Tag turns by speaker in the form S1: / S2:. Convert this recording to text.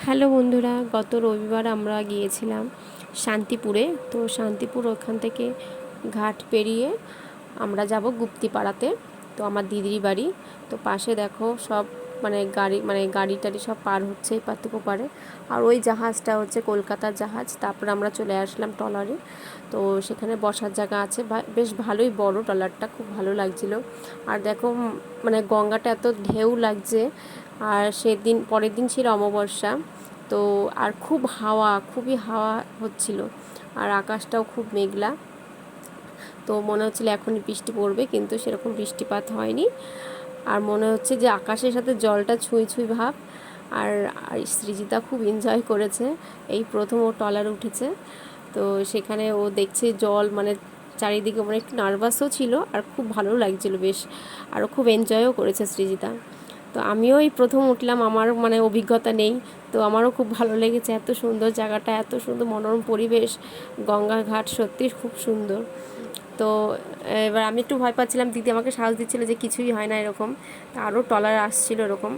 S1: Hello বন্ধুরা, গত রবিবার আমরা গিয়েছিলাম শান্তিপুরে। তো শান্তিপুর ওখান থেকে ঘাট পেরিয়ে আমরা যাব গুপ্তিপাড়াতে। তো আমার দিদির বাড়ি। তো পাশে দেখো সব গাড়ি টাড়ি সব পার হচ্ছে এই পার থেকে ওপারে। আর ওই জাহাজটা হচ্ছে কলকাতার জাহাজ। তারপরে আমরা চলে আসলাম ট্রলারে। তো সেখানে বসার জায়গা আছে, বেশ ভালোই বড় ট্রলারটা, খুব ভালো লাগছিল। আর দেখো গঙ্গাটা এত ঢেউ লাগছে। আর সেদিন পরের দিন ছিল অমাবস্যা। তো আর খুবই হাওয়া হচ্ছিল। আর আকাশটাও খুব মেঘলা। তো মনে হচ্ছিল এখনই বৃষ্টি পড়বে, কিন্তু সেরকম বৃষ্টিপাত হয়নি। আর মনে হচ্ছে যে আকাশের সাথে জলটা ছুঁই ছুঁই ভাব। আর আর সৃজিতা খুব এনজয় করেছে, এই প্রথম ও ট্রলারে উঠেছে। তো সেখানে ও দেখছে জল, চারিদিকে, একটু নার্ভাসও ছিল আর খুব ভালো লাগছিল বেশ। আর ও খুব এনজয়ও করেছে সৃজিতা। তো আমিও এই প্রথম উঠলাম, আমার অভিজ্ঞতা নেই। তো আমারও খুব ভালো লেগেছে, এত সুন্দর জায়গাটা, এত সুন্দর মনোরম পরিবেশ। গঙ্গার ঘাট সত্যি খুব সুন্দর। তো এবার আমি একটু ভয় পাচ্ছিলাম, দিদি আমাকে সাহস দিচ্ছিল যে কিছুই হয় না এরকম। তা আরও ট্রলার আসছিল এরকম।